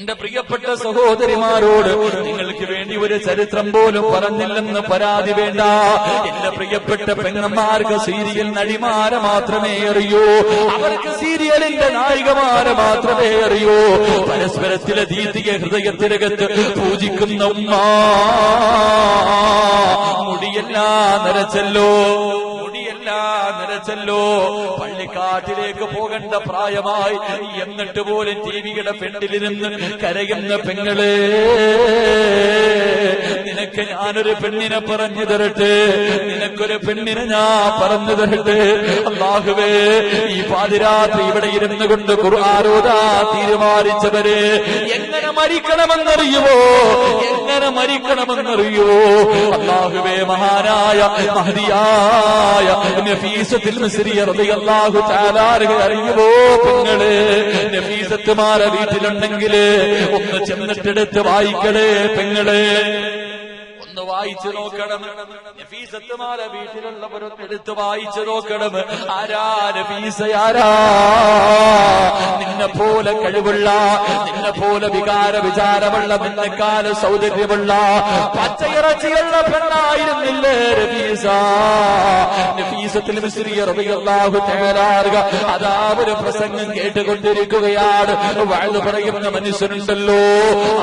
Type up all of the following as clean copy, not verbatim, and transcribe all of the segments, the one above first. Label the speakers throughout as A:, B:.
A: എന്റെ പ്രിയപ്പെട്ട സഹോദരിമാരോട് നിങ്ങൾക്ക് വേണ്ടി ഒരു ചരിത്രം പോലും പറഞ്ഞില്ലെന്ന് പരാതി വേണ്ട. എന്റെ പ്രിയപ്പെട്ട പെങ്ങന്മാർക്ക് സീരിയൽ നടിമാരെ മാത്രമേ അറിയൂ, അവർക്ക് സീരിയലിന്റെ നായികമാരെ മാത്രമേ അറിയൂ. പരസ്പരത്തിലെ ദീതിക ഹൃദയത്തിനകത്ത് പൂജിക്കുന്ന ഉമ്മ മുടിയെല്ലാം നരച്ചല്ലോ, നിരച്ചല്ലോ. പള്ളിക്കാട്ടിലേക്ക് പോകേണ്ട പ്രായമായി, എന്നിട്ട് പോലും ടിവിയുടെ ഫ്രണ്ടിലിരുന്ന് കരയുന്ന പെങ്ങളെ, നിനക്ക് ഞാനൊരു പെണ്ണിനെ പറഞ്ഞു തരട്ടെ, നിനക്കൊരു പെണ്ണിനെ ഞാൻ പറഞ്ഞു തരട്ടെ. അല്ലാഹുവേ, ഈ പാതിരാത്രി ഇവിടെ ഇരുന്നു കൊണ്ട് ഖുർആൻ ഓതാൻ തീരുമാനിച്ചവരെ എങ്ങനെ മരിക്കണമെന്നറിയുമോ, എങ്ങനെ മരിക്കണമെന്നറിയുമോ? അല്ലാഹുവേ, മഹാനായ മഹദിയായ നഫീസത്തുൽ മിസ്രിയ റളിയല്ലാഹു തആല അറിയുമോ? പെങ്ങളെ, നഫീസത്തുമാരെ വീട്ടിലുണ്ടെങ്കിൽ ഒന്ന് ചെന്നിട്ടെടുത്ത് വായിക്കണേ പെങ്ങളെ, ഒന്ന് വായിച്ചു നോക്കണം. നഫീസത്തുമാരെ വീട്ടിലുള്ളവരൊന്ന് എടുത്ത് വായിച്ചു നോക്കണം. ആരാ നഫീസ? ആരാ? നിന്നെ പോലെ കഴിവുള്ള, നിന്നെ പോലെ വികാര വിചാരമുള്ള, നിന്നെക്കാല സൗന്ദര്യമുള്ള പച്ചയിറച്ചിയുള്ള പെണ്ണായിരുന്നില്ലേ നഫീസ? നഫീസത്തുൽ മിസ്രിയ റളിയല്ലാഹു തആല അതാ ഒരു പ്രസംഗം കേട്ടുകൊണ്ടിരിക്കുകയാണ്. വഅദ് പറയുന്ന മനുഷ്യനുണ്ടല്ലോ,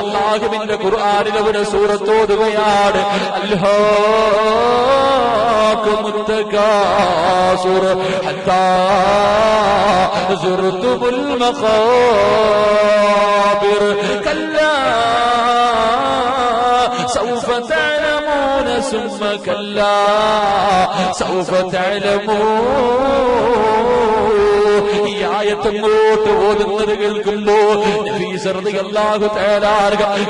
A: അല്ലാഹുവിന്റെ ഖുർആനിലെ ഒരു സൂറത്ത് ഓതുകയാണ്. അൽഹാകുമുത് തകാസുർ ഹത്താ സുർതുൽ മഖാബിർ കല്ലാ സൗഫ തഅലമൂന സുമ്മ കല്ലാ സൗഫ തഅലമൂൻ. ഈ ആയത്തങ്ങോട്ട് ഓതുന്നത് കേൾക്കുമ്പോ, നഫീസ റളിയല്ലാഹു തആല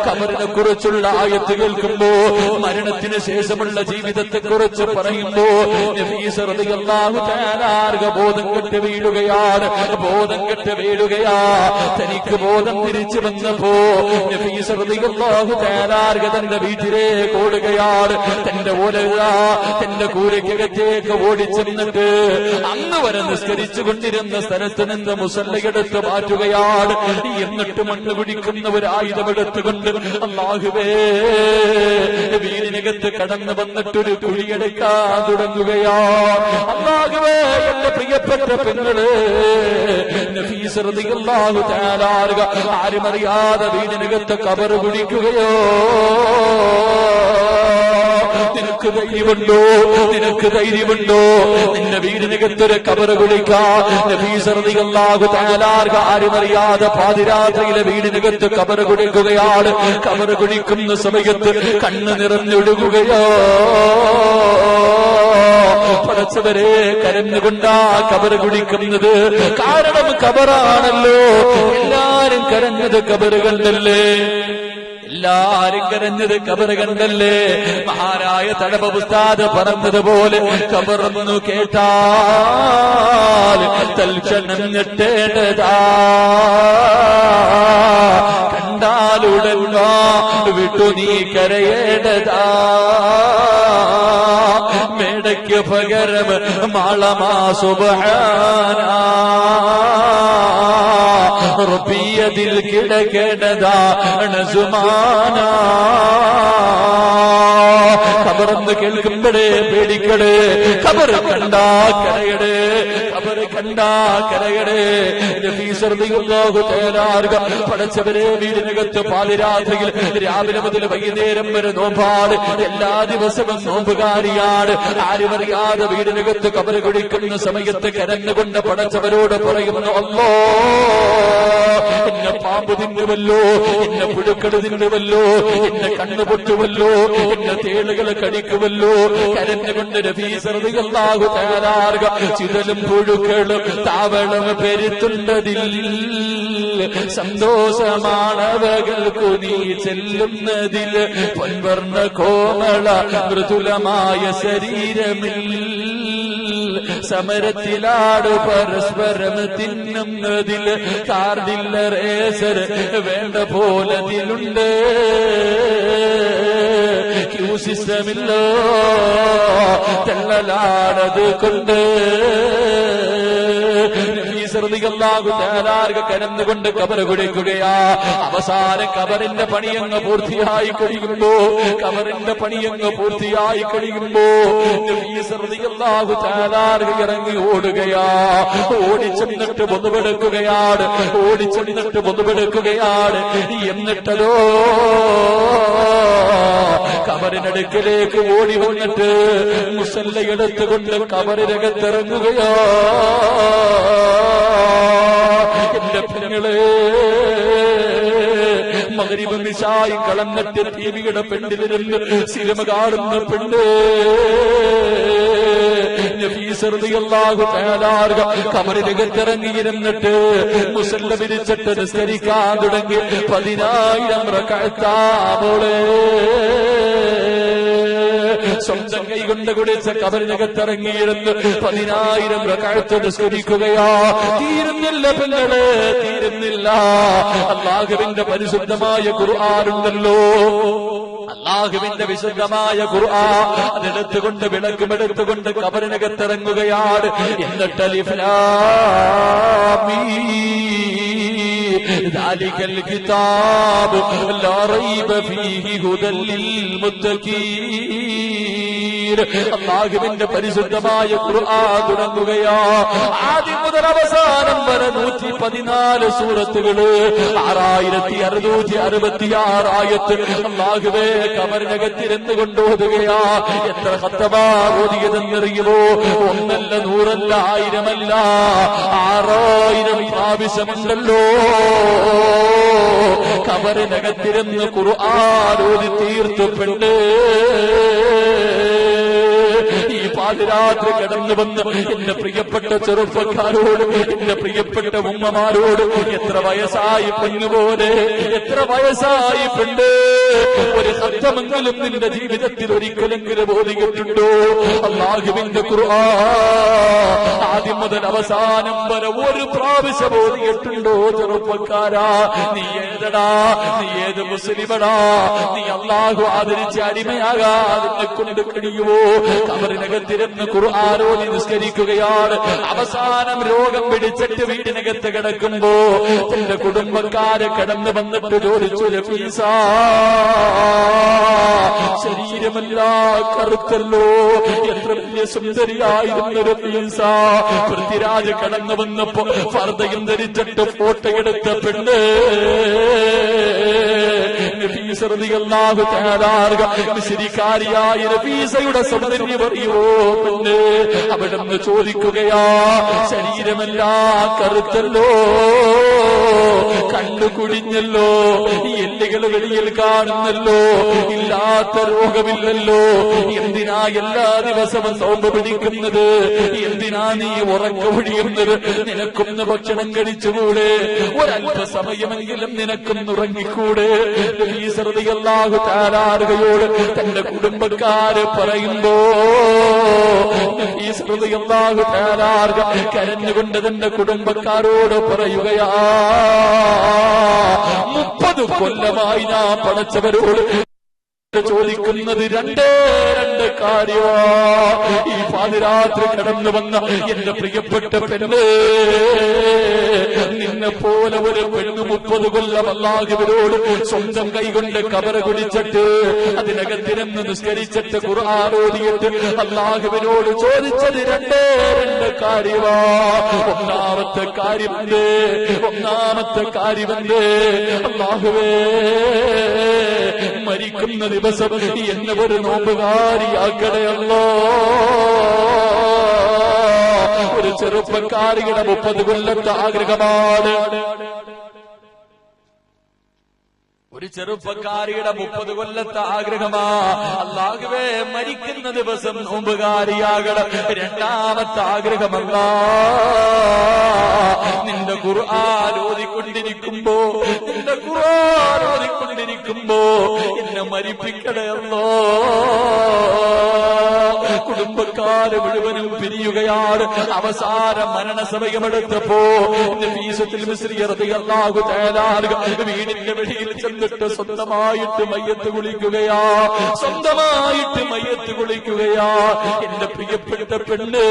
A: ഖബറിനെ കുറിച്ചുള്ള ആയത്ത് കേൾക്കുമ്പോ, മരണത്തിന് ശേഷമുള്ള ജീവിതത്തെ കുറിച്ച് പറയുമ്പോ, നഫീസ റളിയല്ലാഹു തആല ബോധം കെട്ട് വീഴുകയാണ്, ബോധം കെട്ട് വീഴുകയാ. തനിക്ക് ബോധം തിരിച്ചു വന്നപ്പോ നഫീസ റളിയല്ലാഹു തആല തന്റെ വീട്ടിലേക്ക് ഓടുകയാണ്. തന്റെ തന്റെ കൂരയ്ക്കകത്തേക്ക് ഓടിച്ചെന്നിട്ട് അന്ന് വരെ നിസ്കരിച്ചു കൊണ്ടിരുന്ന സ്ഥലത്ത് നിന്ന് മുസല്ലയെടുത്ത് മാറ്റുകയാണ്. എന്നിട്ട് മണ്ണ് പിടിക്കുന്ന ഒരു ആയുധമെടുത്തുകൊണ്ട് അല്ലാഹുവേ, വീടിനകത്ത് കടന്നു വന്നിട്ടൊരു കുഴിയെടുക്കാൻ തുടങ്ങുകയാ. അല്ലാഹുവേ, എന്റെ പ്രിയപ്പെട്ട പെങ്ങളെ, നഫീസ റളിയല്ലാഹു തആല ആരുമറിയാതെ വീടിനകത്ത് ഖബർ കുഴിക്കുകയോ? നിനക്ക് ധൈര്യമുണ്ടോ? നിനക്ക് ധൈര്യമുണ്ടോ നിന്റെ വീടിനകത്തൊരു ഖബർ കുഴിക്കാൻ? നഫീസ റളിയല്ലാഹു തആല ആരുമറിയാതെ പാതിരാത്രിയിലെ വീടിനകത്ത് ഖബർ കുഴിക്കുകയാണ്. ഖബർ കുഴിക്കുന്ന സമയത്ത് കണ്ണ് നിറഞ്ഞൊഴുകുകയോ? പടച്ചവരെ, കരഞ്ഞുകൊണ്ടാ ഖബർ കുഴിക്കുന്നത്. കാരണം ഖബറാണല്ലോ. എല്ലാരും കരഞ്ഞത് ഖബർ കണ്ടല്ലേ, എല്ലാരും കരഞ്ഞത് ഖബർ കണ്ടല്ലേ. മഹാനായ തഴബ ഉസ്താദ് പറഞ്ഞതുപോലെ, ഖബറെന്നു കേട്ടാൽ തൽക്ഷണം ഞെട്ടേണ്ടതാ, കണ്ടാലുടൻ വിട്ടു നീ കരയേണ്ടതാ. മേടയ്ക്ക് പകരം മാളമാ സുബ്ഹാന റബ്ബിയതിൽ കിടക്കേണ്ടതാണ് സുമാന. ഖബറെന്ന് കേൾക്കുമ്പോഴേ പേടിക്കടേ, ഖബർ കണ്ടാ കരയടേ, ഖബർ കണ്ടാ കരയടേ. നഫീസ റളിയല്ലാഹു തആല പടച്ചവരെ, വീടിനകത്ത് പാതിരാത്രിയിൽ രാവിലെ മുതൽ വൈകുന്നേരം വരെ നോമ്പാട്, എല്ലാ ദിവസവും നോമ്പുകാരിയാണ്. ആരുമറിയാതെ വീടിനകത്ത് ഖബർ കുഴിക്കുന്ന സമയത്ത് കരഞ്ഞുകൊണ്ട് പടച്ചവരോട് പറയുന്നു, അല്ലാ, എന്നെ പാമ്പ് തിന്നുവല്ലോ, എന്നെ പുഴുക്കൾ തിന്നുവല്ലോ, എന്നെ കണ്ണു പൊട്ടുവല്ലോ, എന്നെ തേളുകളെ കടിക്കുവല്ലോ. കരഞ്ഞുകൊണ്ട് നഫീസ റളിയല്ലാഹു തആല ചിതലും പുഴുക്കളും താവളം പെരുത്തുണ്ടതിൽ സന്തോഷമാണവകൾക്കു നീ ചെല്ലുന്നതിൽ. പൊൻവർണ്ണ കോമള മൃദുലമായ ശരീരമിൽ സമരത്തിലാട് പരസ്പരം തിന്നുന്നതിൽ. കാർഡില്ല റേസർ വേണ്ട പോലതിലുണ്ട്, ക്യൂ സിസ്റ്റമില്ലോ തെള്ളലാടത് കൊണ്ട്. നഫീസ് റളിയല്ലാഹു തആല കരന്നുകൊണ്ട് ഖബർ കുടിക്കുകയാ. അവസാനം ഖബറിന്റെ പണിയങ്ങ് പൂർത്തിയായി കഴിയുമ്പോ നഫീസ് റളിയല്ലാഹു തആല ഇറങ്ങി ഓടുകയാ. ഓടിച്ചെന്നിട്ട് പൊതുവെടുക്കുകയാണ്. എന്നിട്ടല്ലോ ഖബറിനടുക്കിലേക്ക് ഓടി വന്നിട്ട് മുസല്ല എടുത്തുകൊണ്ട് ഖബറിനകത്തിറങ്ങുകയാ. എന്റെ പെങ്ങളെ, മഗ്രിബ് ഇശായി കളന്നിട്ട് ടിവിയുടെ പെണ്ണിലിരുന്ന് സിനിമ കാണുന്ന പെണ്ണ് നഫീസ് റളിയല്ലാഹു തആല ഖബറിനകത്തിറങ്ങിയിരുന്നിട്ട് മുസല്ല വിരിച്ചിട്ട് നിസ്കരിക്കാൻ തുടങ്ങി. 10,000 റക്അത്താവോളെ സ്വന്തം കൈകൊണ്ട് കുടിച്ച ഖബറിനകത്തിറങ്ങിയിരുന്ന് 10,000 റക്അത്ത് നിസ്കരിക്കുകയാ. തീരുന്നില്ല പെങ്ങളെ, തീരുന്നില്ല. അല്ലാഹുവിന്റെ പരിശുദ്ധമായ ഖുർആനുണ്ടല്ലോ, അല്ലാഹുവിന്റെ വിശുദ്ധമായ ഖുർആൻ അതെടുത്തുകൊണ്ട് വിളക്കുമെടുത്തുകൊണ്ട് ഖബറിനകത്തിറങ്ങുകയാണ്. എന്നിട്ട് അലിഫ് ലാം മീം ദാലികൽ കിതാബ് ലാ റൈബ ഫീഹി ഹുദൽ ലിൽ മുത്തഖീൻ. അല്ലാഹുവിന്റെ പരിശുദ്ധമായ ഖുർആൻ തുടങ്ങുകയാ. ആദ്യം മുതൽ അവസാനം വരെ 114 സൂറത്തുകള്, 6666 ആയത്ത് അല്ലാഹുവേ ഖബറിനകത്തിരുന്ന് കൊണ്ടോതുകയാ. എത്ര ഖത്തബാ ഓതിയതെന്നറിയുമോ? 1 അല്ല 100 അല്ല 1000 അല്ല 6000 പ്രാവശ്യമുണ്ടല്ലോ ഖബറിനകത്തിരുന്ന് ഖുർആൻ ഓതി തീർത്തുപെട്ട്. ഈ പാതിരാത്രി കടന്നു വന്ന് എന്റെ പ്രിയപ്പെട്ട ചെറുപ്പക്കാരോട്, എന്റെ പ്രിയപ്പെട്ട ഉമ്മമാരോട്, എത്ര വയസ്സായി പെണ്ണുപോലെ, എത്ര വയസ്സായി പെണ്ണ്, ഒരു സത്യമെങ്കിലും നിന്റെ ജീവിതത്തിൽ ഒരിക്കലെങ്കിലും ഓതിയിട്ടുണ്ടോ? അല്ലാഹുവിന്റെ ഖുർആൻ ആദ്യം മുതൽ അവസാനം വരെ ഒരു പ്രാവശ്യം ഓതിയിട്ടുണ്ടോ? ചെറുപ്പക്കാരാ, നീ ഏതടാ? നീ ഏത് മുസ്ലിമടാ? നീ അല്ലാഹു ആദരിച്ച അടിമയാകാതെ കൊണ്ട് കഴിയുമോ? ഖബറിനകത്തിരുന്ന് ഖുർആൻ ഓതി നിസ്കരിക്കുകയാണ്. അവസാനം രോഗം പിടിച്ചിട്ട് വീടിനകത്ത് കിടക്കുമ്പോ തന്റെ കുടുംബക്കാരെ കടന്നു വന്നിട്ട് ചോദിച്ചു, നഫീസാ, ശരീരമെല്ലാം കറുത്തല്ലോ, എത്ര വലിയ സുന്ദരിയായിരുന്നു നഫീസാ. പൃഥ്വിരാജ് കടന്നു വന്നപ്പോ ഫർദയും ധരിച്ചിട്ട് ഫോട്ടോ എടുത്ത പെണ്ണ് നഫീസ റളിയല്ലാഹു തആല മിസ്രിക്കാരിയായ നഫീസയുടെ സൗന്ദര്യം അറിയുമോ? പെണ്ണ് അവിടുന്ന് ചോദിക്കുകയാ, ശരീരമെല്ലാം കറുത്തല്ലോ, കണ്ണു കുടിഞ്ഞല്ലോ, എല്ലുകൾ വെളിയിൽ കാണുന്നല്ലോ, ഇല്ലാത്ത രോഗമില്ലല്ലോ, എന്തിനാ എല്ലാ ദിവസവും നോമ്പ് പിടിക്കുന്നത്? എന്തിനാ നീ ഉറക്കമൊഴിയുന്നത്? നിനക്കൊന്ന് ഭക്ഷണം കഴിച്ചുകൂടെ? ഒരല്പസമയമെങ്കിലും നിനക്കൊന്ന് ഉറങ്ങിക്കൂടെ? നഫീസ റളിയല്ലാഹു തആല അൻഹയോട് തന്റെ കുടുംബക്കാര് പറയുമ്പോ നഫീസ റളിയല്ലാഹു തആല കരഞ്ഞുകൊണ്ട് തന്റെ കുടുംബക്കാരോട് പറയുകയാ, 30 കൊല്ലമായി ഞാൻ പടച്ചവരോട് ചോദിക്കുന്നത് രണ്ടേ കാര്യമാ. ഈ പാതിരാത്രി കടന്നു വന്ന എന്റെ പ്രിയപ്പെട്ട പെണ്ണ്, നിന്നെ പോലെ ഒരു പെണ്ണ് 30 കൊല്ലം അല്ലാഹുവിനോട് സ്വന്തം കൈകൊണ്ട് ഖബർ കുടിച്ചിട്ട് അതിനകത്തിരുന്ന് നിസ്കരിച്ചിട്ട് ഖുർആൻ ഓതിയിട്ട് അല്ലാഹുവിനോട് ചോദിച്ചത് രണ്ടേ കാര്യമാ. ഒന്നാമത്തെ കാര്യമെന്ത്? അല്ലാഹുവേ, മരിക്കുന്ന ദിവസം എന്നെ ഒരു നോമ്പുകാരിയാക്കണയല്ലോ. ഒരു ചെറുപ്പക്കാരിയുടെ 30 കൊല്ലത്തെ ആഗ്രഹമാണ്. ഒരു ചെറുപ്പക്കാരിയുടെ 30 കൊല്ലത്തെ ആഗ്രഹമാ, അല്ലാഹുവേ മരിക്കുന്ന ദിവസം നോമ്പുകാരിയാകണം. രണ്ടാമത്തെ ആഗ്രഹമല്ല, നിന്റെ ഖുർആൻ ഓതിക്കൊണ്ടിരിക്കുമ്പോ എന്നെ മരിപ്പിക്കണമല്ലോ. കുടുംബക്കാര് മുഴുവനും പിരിയുകയാണ്. അവസാന മരണസമയമെടുത്തപ്പോ നഫീസത്തുൽ മിസ്രി റളിയല്ലാഹു തആല വീടിന്റെ വെളിയിൽ ചെന്നിട്ട് സ്വന്തമായിട്ട് മയ്യത്ത് കുളിക്കുകയാ, സ്വന്തമായിട്ട് മയ്യത്ത് കുളിക്കുകയാ. എന്റെ പ്രിയപ്പെട്ട പെണ്ണ്,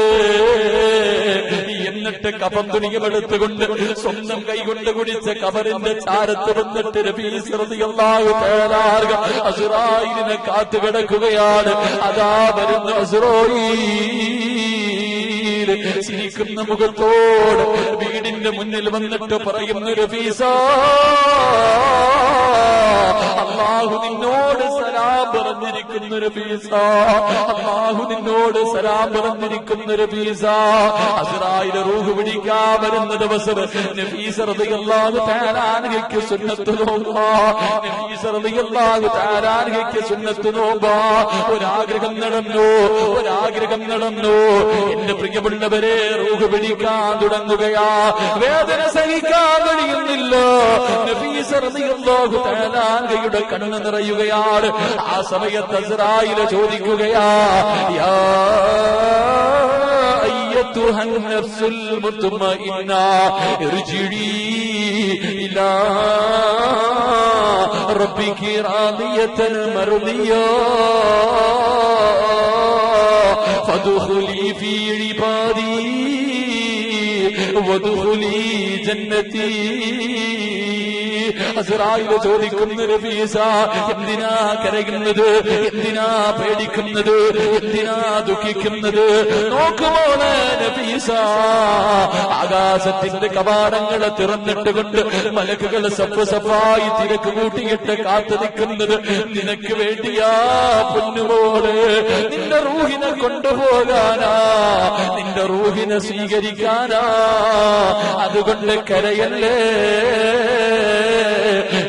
A: എന്നിട്ട് കഫം തുണിയുമെടുത്തുകൊണ്ട് സ്വന്തം കൈകൊണ്ട് കുടിച്ച കബറിന്റെ ചാരത്ത് വന്നിട്ട് നഫീസ് റളിയല്ലാഹു തആല അസ്റായിലിനെ കാത്തുകിടക്കുകയാണ്. അതാ വരുന്ന അസ്റായീൽ ചിരിക്കുന്ന മുഖത്തോട് വീടിന്റെ മുന്നിൽ വന്നിട്ട് പറയുന്ന നഫീസ, അല്ലാഹു നിന്നോട് സലാം പറഞ്ഞിരിക്കുന്ന നഫീസ, അല്ലാഹു നിന്നോട് സലാം പറഞ്ഞിരിക്കുന്ന നഫീസ. അസ്റായിൽ റൂഹ് പിടിക്കാൻ വരുന്ന ദിവസം നഫീസ റളിയല്ലാഹു തആല അൻഹയ്ക്ക് സുന്നത്ത് നോമ്പാ, നഫീസ റളിയല്ലാഹു തആല അൻഹയ്ക്ക് സുന്നത്ത് നോമ്പാ. ഒരാഗ്രഹം നടന്നു, ഒരാഗ്രഹം നടന്നു. എന്റെ പ്രിയമുള്ളവരെ, റൂഹ് പിടിക്കാൻ തുടങ്ങുകയാ, വേദന സഹിക്കാൻ കഴിയുന്നില്ല. നഫീസ റളിയല്ലാഹു തആല അൻഹയുടെ കണ്ണ് നിറയുകയാണ്. ആ സമയത്ത് അസ്റായിൽ ചോദിക്കുകയാ, യാ അയ്യത്തുഹൻ നഫ്സുൽ മുത്മഇന്ന ഇർജിഇ ഇലാ റബ്ബികി റാദിയതൻ മർദിയാ ഫദ്ഖുലി ഫീ ഇബാദി വദ്ഖുലി ജന്നതി. അസ്റായിൽ ചോദിക്കുന്ന നഫീസ, എന്തിനാ കരയുന്നത്, എന്തിനാ പേടിക്കുന്നത്, എന്തിനാ ദുഃഖിക്കുന്നത്? നോക്കുമോളെ നഫീസ, ആകാശത്തിന്റെ കവാടങ്ങളെ തുറന്നിട്ടുകൊണ്ട് മലക്കുകൾ സഫ് സഫായി തിരക്ക് കൂട്ടിയിട്ട് കാത്തു നിൽക്കുന്നത് നിനക്ക് വേണ്ടിയാ പൊന്നുമോളെ. നിന്റെ റൂഹിനെ കൊണ്ടുപോകാനാ, നിന്റെ റൂഹിനെ സ്വീകരിക്കാനാ. അതുകൊണ്ട് കരയല്ലേ.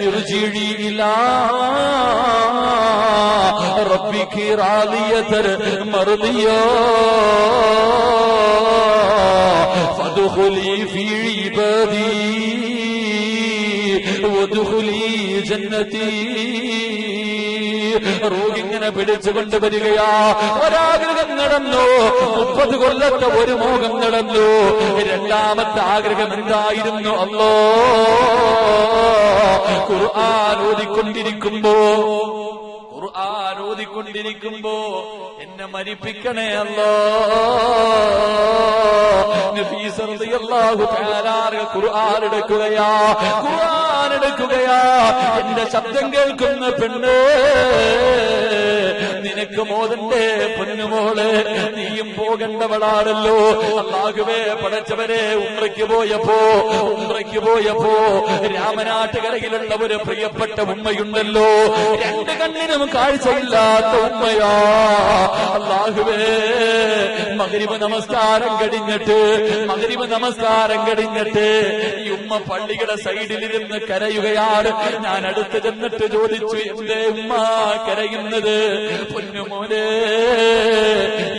A: ഇർജിഇ ഇലാ റബ്ബികി റാദിയതൻ മർദിയാ ഫദ്ഖുലി ഫീ ഇബാദി വദ്ഖുലി ജന്നതി. റൂഹിങ്ങനെ പിടിച്ചുകൊണ്ട് വരികയാ. ഒരാഗ്രഹം നടന്നു, 30 കൊല്ലത്തെ ഒരു മോഹം നടന്നു. രണ്ടാമത്തെ ആഗ്രഹം എന്തായിരുന്നു? അല്ലാഹ് ഖുർആൻ ഓതിക്കൊണ്ടിരിക്കുമ്പോ എന്നെ മരിപ്പിക്കണേ അല്ലാഹ്. നഫീസ റളിയല്ലാഹു തആല ഖുർആൻ എടുക്കുകയാ. എന്റെ ശബ്ദം കേൾക്കുന്ന പെണ്ണ്, നിനക്ക് മോദന്റെ പൊന്നുമോളെ, നീയും പോകേണ്ടവളാണല്ലോ. അല്ലാഹുവേ, പടച്ചവരെ, ഉംറയ്ക്ക് പോയപ്പോ രാമനാട്ടുകരയിലുള്ള ഒരു പ്രിയപ്പെട്ട ഉമ്മയുണ്ടല്ലോ, 2 കണ്ണിനും കാഴ്ചയില്ലാത്ത ഉമ്മയാ. അല്ലാഹുവേ, മഗ്രിബ് നമസ്കാരം കഴിഞ്ഞിട്ട് ഈ ഉമ്മ പള്ളിയുടെ സൈഡിലിരുന്ന് കരയുകയാണ്. ഞാൻ അടുത്ത് ചെന്നിട്ട് ചോദിച്ചു, എന്തേ ഉമ്മ കരയുന്നത്? പൊന്നുമോനെ,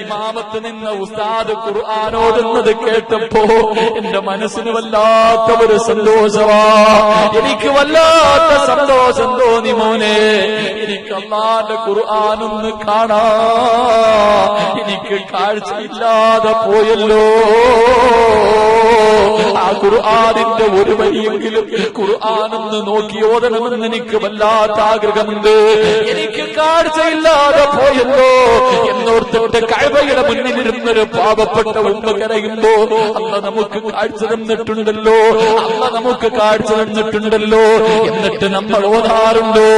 A: ഇമാമത്ത് നിന്ന ഉസ്താദ് ഖുർആൻ ഓതുന്നത് കേട്ടപ്പോ എന്റെ മനസ്സിന് വല്ലാത്ത ഒരു സന്തോഷമാ. എനിക്ക് വല്ലാത്ത സന്തോഷം തോന്നി മോനെ. എനിക്ക് അല്ലാഹുവിന്റെ ഖുർആനൊന്ന് കാണാ, എനിക്ക് കാഴ്ചയില്ലാതെ പോയല്ലോ. ആ ഖുർആനിന്റെ ഒരു വരിയെങ്കിലും ഖുർആനൊന്ന് നോക്കി ഓതണമെന്ന് എനിക്ക് വല്ലാത്ത ആഗ്രഹമുണ്ട്. എനിക്ക് കാഴ്ചയില്ലാതെ പോയല്ലോ എന്നോർത്തിട്ട് കഅബയുടെ മുന്നിലിരുന്നൊരു പാവപ്പെട്ട ഉമ്മ കരയുമ്പോ, അല്ലാഹ് നമുക്ക് കാഴ്ച തന്നിട്ടുണ്ടല്ലോ, അല്ലാഹ് നമുക്ക് കാഴ്ച തന്നിട്ടുണ്ടല്ലോ. എന്നിട്ട് നമ്മൾ ഓതാറുണ്ടോ?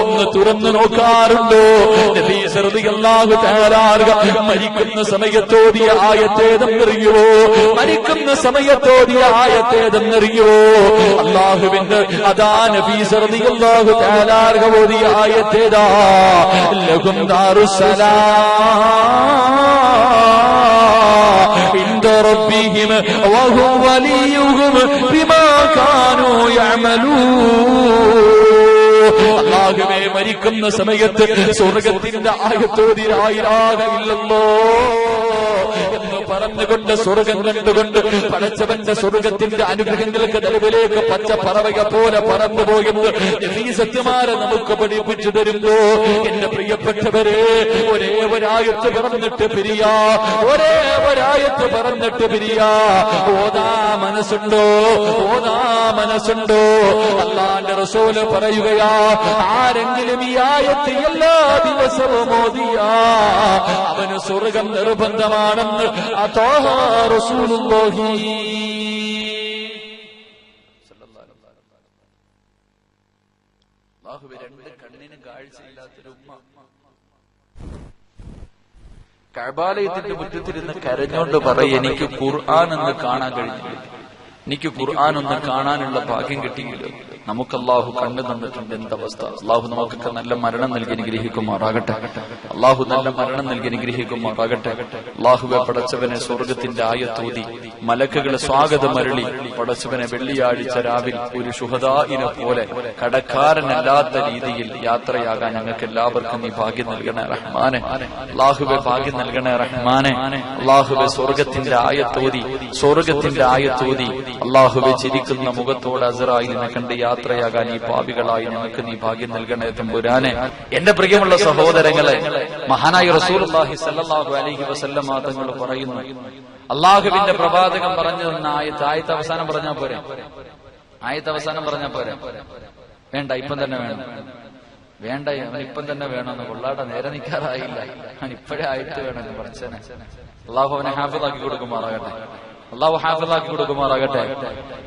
A: ഒന്ന് തുറന്നു നോക്കാറുണ്ടോ? നബീസ് റളിയല്ലാഹു തആല മരിക്കുന്ന സമയത്തോതിയ ആയത്തേതെന്നറിയുവോ? മരിക്കുന്ന സമയത്തോതിയ ആയത്തേതെന്നറിയുവോ? അല്ലാഹുവിന്റെ അതാ നബീസ് റളിയല്ലാഹു തആല ഓതിയ ആയത്തേതാ? ലഹും ദാറുസ്സലാം ഇൻദ റബ്ബിഹിം വഹുവ വലിയുഹും ബിമാ കാനൂ യഅമലൂൻ. അല്ലാഹുവേ, മരിക്കുന്ന സമയത്ത് സ്വർഗത്തിന്റെ ആയത്തോതി ലാ ഇലാഹ ഇല്ലല്ലാഹ് എന്ന് പറഞ്ഞുകൊണ്ട് സ്വർഗം കണ്ടുകൊണ്ട് പടച്ചവന്റെ സ്വർഗത്തിന്റെ അനുഗ്രഹങ്ങൾക്ക് നിലവിലേക്ക് പച്ച പറവക പോലെ പറന്നുപോകുന്നത് നബീസത്തുമാരെ നമുക്ക് പഠിപ്പിച്ചു തരുമ്പോ എന്റെ പ്രിയപ്പെട്ടവരെ ഒരേ ഒരായത്ത് പറഞ്ഞിട്ട് പിരിയാ, ഒരേ ഒരായത്ത് പറഞ്ഞിട്ട് പിരിയാ. ഓതാ മനസ്സുണ്ടോ? ഓതാ മനസ്സുണ്ടോ? അല്ലാഹുവിന്റെ റസൂല് പറയുകയാ, ആരെങ്കിലും ഈ ആയത്ത് എല്ലാ ദിവസവും ഓതിയാ അവന് സ്വർഗം നിർബന്ധമാണെന്ന് ത്വാഹ റസൂലുള്ളാഹി. അല്ലാഹുവേ, രണ്ട് കണ്ണിനും കാഴ്ചയില്ലാത്തൊരു ഉമ്മ കഅബാലയത്തിന്റെ മുറ്റത്തിരുന്ന് കരഞ്ഞോണ്ട് പറയും, എനിക്ക് ഖുർആൻ ഒന്ന് കാണാൻ കഴിഞ്ഞില്ല, എനിക്ക് ഖുർആൻ ഒന്ന് കാണാനുള്ള ഭാഗ്യം കിട്ടിയില്ല. നമുക്ക് അല്ലാഹു കണ്ടു തന്നിട്ടുണ്ട്. എന്തവസ്ഥ! അല്ലാഹു നമുക്കൊക്കെ നല്ല മരണം നൽകി അനുഗ്രഹിക്കുമാറാകട്ടെ. അല്ലാഹു നല്ല മരണം നൽകി അനുഗ്രഹിക്കുമാറാകട്ടെ. അല്ലാഹുവെ, പടച്ചവനെ സ്വർഗത്തിന്റെ ആയത്തൂതി മലക്കുകളെ സ്വാഗതം അരുളി പടച്ചവനെ വെള്ളിയാഴ്ച രാവിൽ ഒരു ശുഹദായിനെ പോലെ കടക്കാരനല്ലാത്ത രീതിയിൽ യാത്രയാകാൻ ഞങ്ങൾക്ക് എല്ലാവർക്കും നീ ഭാഗ്യം നൽകണേ റഹ്മാനെ. അല്ലാഹുവെ, ഭാഗ്യം നൽകണേ റഹ്മാനെ. അല്ലാഹുവെ, സ്വർഗത്തിന്റെ ആയത്തൂതി, സ്വർഗത്തിന്റെ ആയത്തൂതി അല്ലാഹുവെ ചിരിക്കുന്ന മുഖത്തോടെ അസ്റായിലിനെ കണ്ട് യാത്രയാകാൻ ഈ പാപികളായി ഞങ്ങൾക്ക് നീ ഭാഗ്യം നൽകണേ തമ്പുരാനെ. എന്റെ പ്രിയമുള്ള സഹോദരങ്ങളെ, മഹാനായ റസൂലുള്ളാഹി സ്വല്ലല്ലാഹു അലൈഹി വസല്ലമ തങ്ങൾ പറയുന്നു, അല്ലാഹുവിന്റെ പ്രവാചകൻ പറഞ്ഞു തന്ന ആയത്ത് അവസാനം പറഞ്ഞാൽ പോരെ? ആയത്ത് അവസാനം പറഞ്ഞാൽ പോരെ? വേണ്ട, ഇപ്പം തന്നെ വേണം. വേണ്ട, അവൻ ഇപ്പം തന്നെ വേണമെന്ന് കൊള്ളാട്ട, നേരെ നിൽക്കാറായില്ല, അവൻ ഇപ്പോഴേ ആയിട്ട് വേണമെന്ന് പറച്ചനെ. അല്ലാഹു അവനെ ഹാഫിളാക്കി കൊടുക്കുമാറാകട്ടെ. അല്ലാഹു ഹാഫിളാക്കി കൊടുക്കുമാറാകട്ടെ.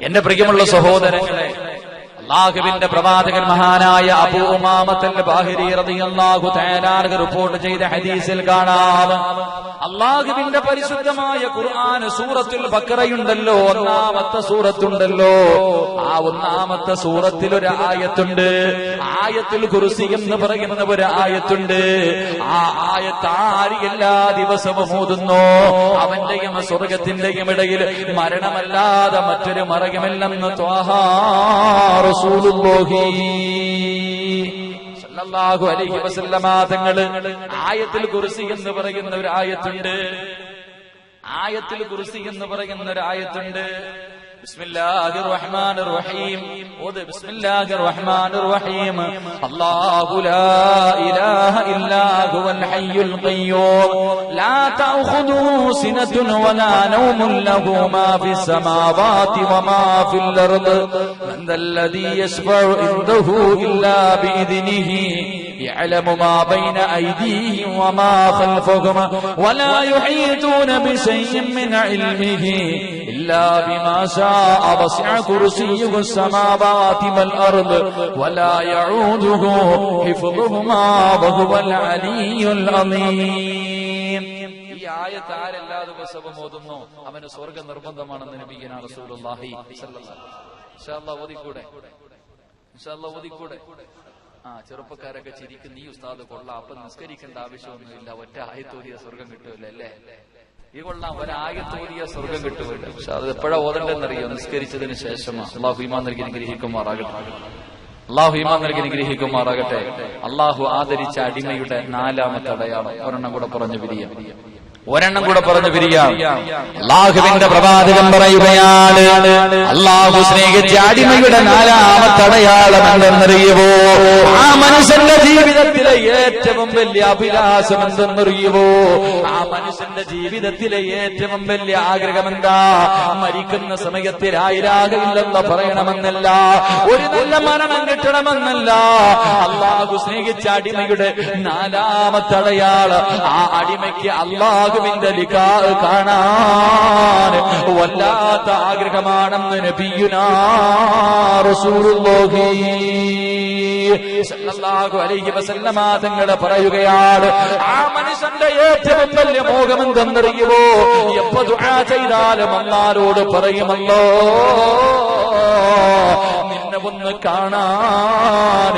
A: എന്റെ പ്രിയമുള്ള സഹോദരങ്ങളെ, അല്ലാഹുവിന്റെ പ്രവാചകൻ മഹാനായ അബൂ ഉമാമത്തുൽ ബാഹിരി റളിയല്ലാഹു തആല അൻഹു റിപ്പോർട്ട് ചെയ്ത ഹദീസിൽ കാണാം, അല്ലാഹുവിന്റെ പരിശുദ്ധമായ ഖുർആൻ സൂറത്തുൽ ബഖറയുണ്ടല്ലോ, ഒന്നാമത്തെ സൂറത്തുണ്ടല്ലോ, ആ ഒന്നാമത്തെ സൂറത്തിൽ ഒരു ആയത്തുണ്ട്, ആയത്തുൽ കുർസി എന്ന് പറയുന്ന ഒരു ആയത്തുണ്ട്. ആ ആയത്ത് ആര് എല്ലാ ദിവസവും ഓതുന്നു അവന്റെയും സ്വർഗത്തിന്റെയും ഇടയിൽ മരണമല്ലാതെ മറ്റൊരു മറകമില്ലെന്ന് ത്വാഹ റസൂലുള്ളാഹി സല്ലല്ലാഹു അലൈഹി വസല്ലമ തങ്ങള് ആയത്തുൽ കുർസി എന്ന് പറയുന്ന ഒരു ആയത്തുണ്ട്. ആയത്തുൽ കുർസി എന്ന് പറയുന്ന ഒരു ആയത്തുണ്ട്. ബിസ്മില്ലാഹിർ റഹ്മാനിർ റഹീം. ഓത് ബിസ്മില്ലാഹിർ റഹ്മാനിർ റഹീം. അല്ലാഹു ലാ ഇലാഹ ഇല്ലാ ഹുവൽ ഹയ്യുൽ ഖയ്യൂം ലാ തഅഖുദുഹു സിനത്തുൻ വലാ നൗമുൻ ലഹു മാ ഫിസ് സമാവാതി വമാ ഫിൽ അർദ് മൻ ദല്ലദീ യശ്ഫഉ ഇൻദഹു ഇല്ലാ ബിഇദ്നിഹി يعلم ما بين أيديهم وما خلفهم ولا يحيطون بشيء من علمه إلا بما شاء وسع كرسيه السماوات والأرض ولا يعوده حفظهما وهو العلي العظيم. ഈ ആയത്ത് ആരെല്ലാ ദിവസവും ഓതുന്നു അവന് സ്വർഗ്ഗ നിർബന്ധമാണെന്ന് നബിയുനാ റസൂലുള്ളാഹി സ്വല്ലല്ലാഹു അലൈഹി വസല്ലം. ഇൻഷാ അല്ലാഹ് ഓതിക്കൂടെ? ഇൻഷാ അല്ലാഹ് ഓതിക്കൂടെ? ചെറുപ്പക്കാരൊക്കെ ചിരിക്കും, നീ ഉസ്താദ് കൊള്ളാം, അപ്പൊ നിസ്കരിക്കേണ്ട ആവശ്യമൊന്നുമില്ല, ഒറ്റ ആയത്തോതിയ സ്വർഗം കിട്ടുമല്ലോ അല്ലേ? ഈ കൊള്ളാം, ഒരായത്തോതിയ സ്വർഗം കിട്ടുമല്ലോ. പക്ഷെ അത് എപ്പോഴാ ഓതണ്ടെന്നറിയോ? നിസ്കരിച്ചതിന് ശേഷമാണ്. അല്ലാഹു ഈമാൻ നൽകി അനുഗ്രഹിക്കുമാറാകട്ടെ. അല്ലാഹു ഈമാൻ നൽകി അനുഗ്രഹിക്കുമാറാകട്ടെ. അല്ലാഹു ആദരിച്ച അടിമയുടെ നാലാമത്തെ അടയാളം ഒരെണ്ണം കൂടെ പറഞ്ഞു പിരിയാം, ഒരെണ്ണം കൂടെ പറഞ്ഞു പിരിയാം. അല്ലാഹുവിന്റെ പ്രവാചകൻ പറയുകയാണ്, അല്ലാഹു സ്നേഹിച്ച അടിമയുടെ നാലാമത്തെ അടയാളം എന്തെന്നറിയുവോ? ആ മനുഷ്യന്റെ ജീവിതത്തിലെ ഏറ്റവും വലിയ അഭിലാഷം എന്തെന്നറിയുവോ? ആ മനുഷ്യന്റെ ജീവിതത്തിലെ ഏറ്റവും വലിയ ആഗ്രഹം എന്താ? മരിക്കുന്ന സമയത്ത് ലാ ഇലാഹ ഇല്ലല്ലാഹ് പറയണമെന്നല്ല, ഒരു നല്ല മരണം കിട്ടണമെന്നല്ല. അല്ലാഹു സ്നേഹിച്ച അടിമയുടെ നാലാമത്തെ അടയാളം, ആ അടിമയ്ക്ക് അല്ലാഹുവിന്റെ ലിഖാ കാണാൻ വല്ലാത്ത ആഗ്രഹമാണെന്ന് നബിയുനാ റസൂലുള്ളാഹി സല്ലല്ലാഹു അലൈഹി വസല്ലമ തങ്ങൾ പറയുകയാണ്, ആ മനുഷ്യന്റെ ഏറ്റവും വലിയ മോഹം എന്തെന്നറിയുമോ? എപ്പോ ദുആ ചെയ്താലും അല്ലാഹുവോട് പറയുമല്ലോ, നിന്നെ ഒന്ന് കാണാൻ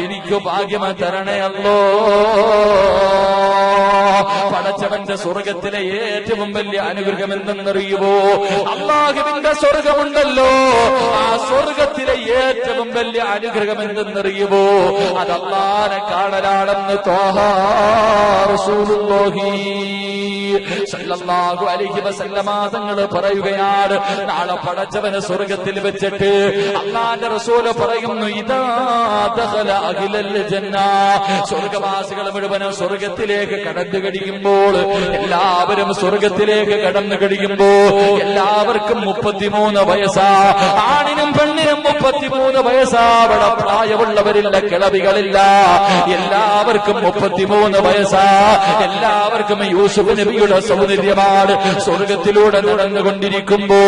A: എനിക്ക് ഭാഗ്യം തരണേ അല്ലോ. പടച്ചവന്റെ സ്വർഗത്തിലെ ഏറ്റവും വലിയ അനുഗ്രഹം എന്തെന്നറിയുമോ? അല്ലാഹുവിന്റെ സ്വർഗമുണ്ടല്ലോ, ആ സ്വർഗത്തിലെ ഏറ്റവും വലിയ അനുഗ്രഹം എന്തെന്നറിയുമോ? അത് അല്ലാഹനെ കാണലാണെന്ന് ത്വാഹ റസൂലുള്ളാഹി സല്ലല്ലാഹു അലൈഹി വസല്ലമ തങ്ങൾ പറയുകയാണ്, നാളെ പടച്ചവനെ സ്വർഗത്തിൽ വെച്ചിട്ട് അല്ലാഹുവിന്റെ റസൂൽ പറയുന്നു, ഇദാ ദഖല അഹ്ലൽ ജന്ന, സ്വർഗവാസികൾ മുഴുവനും സ്വർഗത്തിലേക്ക് കടന്നു കഴിയുമ്പോൾ, എല്ലാവരും സ്വർഗത്തിലേക്ക് കടന്നു കഴിയുമ്പോ എല്ലാവർക്കും 33 വയസ്സാ. ആണിനും പെണ്ണിനും 33 വയസ്സാ. അവിടെ പ്രായമുള്ളവരില്ല, കിളവികളില്ല. എല്ലാവർക്കും 33 വയസ്സാ. എല്ലാവർക്കും യൂസുഫ് നബിയുടെ സൗന്ദര്യമാണ്. സ്വർഗത്തിലൂടെ നടന്നുകൊണ്ടിരിക്കുമ്പോ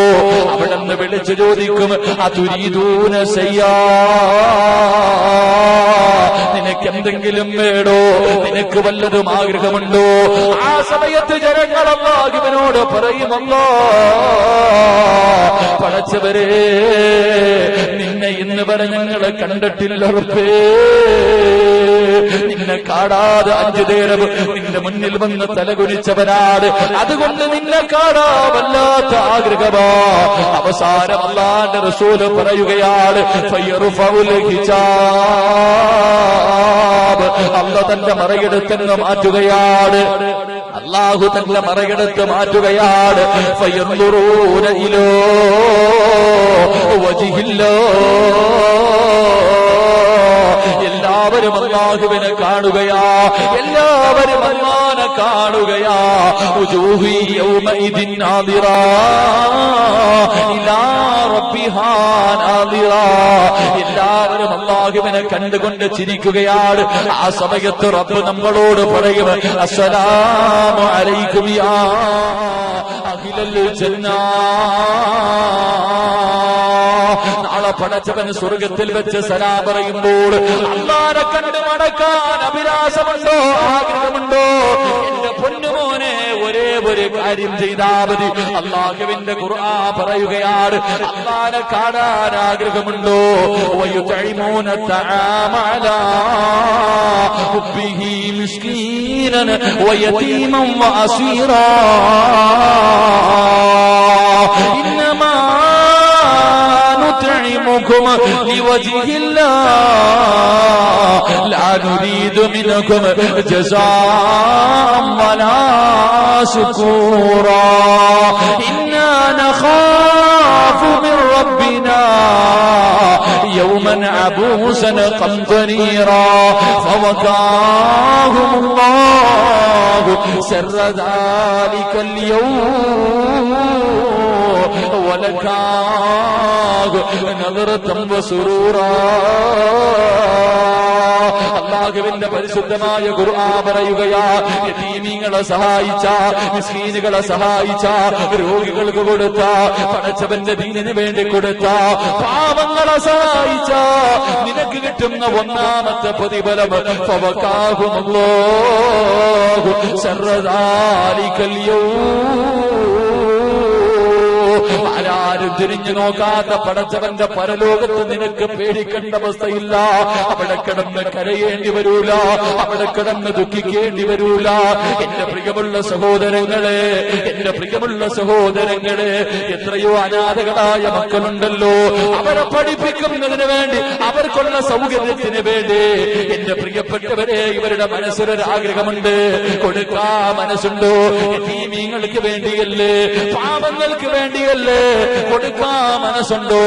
A: അവിടെ നിന്ന് വിളിച്ചു ചോദിക്കും, അതുരീദൂന ശയ്യാ, നിനക്ക് എന്തെങ്കിലും വേണോ? നിനക്ക് വല്ലതും ആഗ്രഹമുണ്ടോ? ആ സമയത്ത് ജനങ്ങൾ അല്ലാഹുവിനോട് പറയുമല്ലോ, പടച്ചവരെ, നിന്നെ ഇന്ന് വരെ ഞങ്ങളെ കണ്ടിട്ടില്ല റബ്ബേ. നിന്നെ കാണാതെ 5 നേരം നിന്റെ മുന്നിൽ വന്ന് തലകുനിച്ചവനാണ്. അതുകൊണ്ട് നിന്നെ കാണാവല്ലാത്ത ആഗ്രഹമാ. അവസാനം അല്ലാഹുവിന്റെ റസൂൽ പറയുകയാണ്, ഫയർഫഉൽ ഹിജാബ്, അല്ലാഹു തന്റെ മറയെടുത്തെന്ന് മാറ്റുകയാണ്. അല്ലാഹു തന്റെ മറയെടുത്ത് മാറ്റുകയാണ്. ഫയൻദുറൂന ഇലാ വജ്ഹില്ലാ, എല്ലാവരും അല്ലാഹുവിനെ കാണുകയാ. എല്ലാവരും അല്ലാഹുവിനെ കാണുകയാ. വുജൂഹി യൗമഇദിൻ നാദിറാ ഇലാ റബ്ബിഹാ നാദിറാ. എല്ലാവരും അല്ലാഹുവിനെ കണ്ടുകൊണ്ട് ചിരിക്കുകയാണ്. ആ സമയത്ത് റബ്ബ് നമ്മളോട് പറയും, അസ്സലാമു അലൈക്കും യാ അഹ്ലൽ ജന്ന. നാളെ പടച്ചവൻ സ്വർഗത്തിൽ വെച്ച് സലാം പറയുമ്പോൾ അല്ലാഹുവിനെ കണ്ട് മടക്കാൻ അഭിലാഷമുണ്ടോ? ആഗ്രഹമുണ്ടോ? എന്റെ പൊന്നുമോനെ, ഒരേ ഒരു കാര്യം ചെയ്താൽ മതി. അല്ലാഹുവിന്റെ ഖുർആൻ പറയുകയാണ്, അല്ലാഹുവിനെ കാണാൻ ആഗ്രഹമുണ്ടോ? വയുതഇമൂന തആമ അലാ ഹുബ്ബിഹി മിസ്കീനൻ വയതീമൻ വഅസീറാ. ഇന്നമാ نطعمكم لوجه الله لا نريد منكم جزاء ولا شكورا إنا نخاف من ربنا يوما عبوسا قمطريرا فوقاهم الله شر ذلك اليوم ولكاه نظرة وسرورا. അല്ലാഹുവിന്റെ പരിശുദ്ധമായ ഖുർആൻ പറയുകയാ, യതീമീങ്ങളെ സഹായിച്ച, മിസ്കീനുകളെ സഹായിച്ച, രോഗികൾക്ക് കൊടുത്ത, പടച്ചവന്റെ ദീനിന് വേണ്ടി കൊടുത്ത, പാവങ്ങളെ സഹായിച്ച നിനക്ക് കിട്ടുന്ന ഒന്നാമത്തെ പ്രതിഫലം ഫവഖാഹുമുല്ലാഹു ശർറ ദാലികൽ യൗം. ആരാരും തിരിഞ്ഞു നോക്കാത്ത പടച്ചവന്റെ പരലോകത്ത് നിനക്ക് പേടിക്കേണ്ട അവസ്ഥയില്ല. അവിടെ കിടന്ന് കരയേണ്ടി വരൂല, അവിടെ കിടന്ന് ദുഃഖിക്കേണ്ടി വരൂല. എന്റെ പ്രിയമുള്ള സഹോദരങ്ങളെ, എന്റെ പ്രിയമുള്ള സഹോദരങ്ങളെ, എത്രയോ അനാഥകളായ മക്കളുണ്ടല്ലോ. അവരെ പഠിപ്പിക്കുന്നതിന് വേണ്ടി, അവർക്കുള്ള സൗകര്യത്തിന് വേണ്ടി എന്റെ പ്രിയപ്പെട്ടവരെ, ഇവരുടെ മനസ്സിലൊരാഗ്രഹമുണ്ട്, കൊടുക്കാ മനസ്സുണ്ടോ? യതീമീങ്ങൾക്ക് വേണ്ടിയല്ലേ, പാവങ്ങൾക്ക് വേണ്ടിയല്ലേ കൊടുക്കാ മനസ്സുണ്ടോ?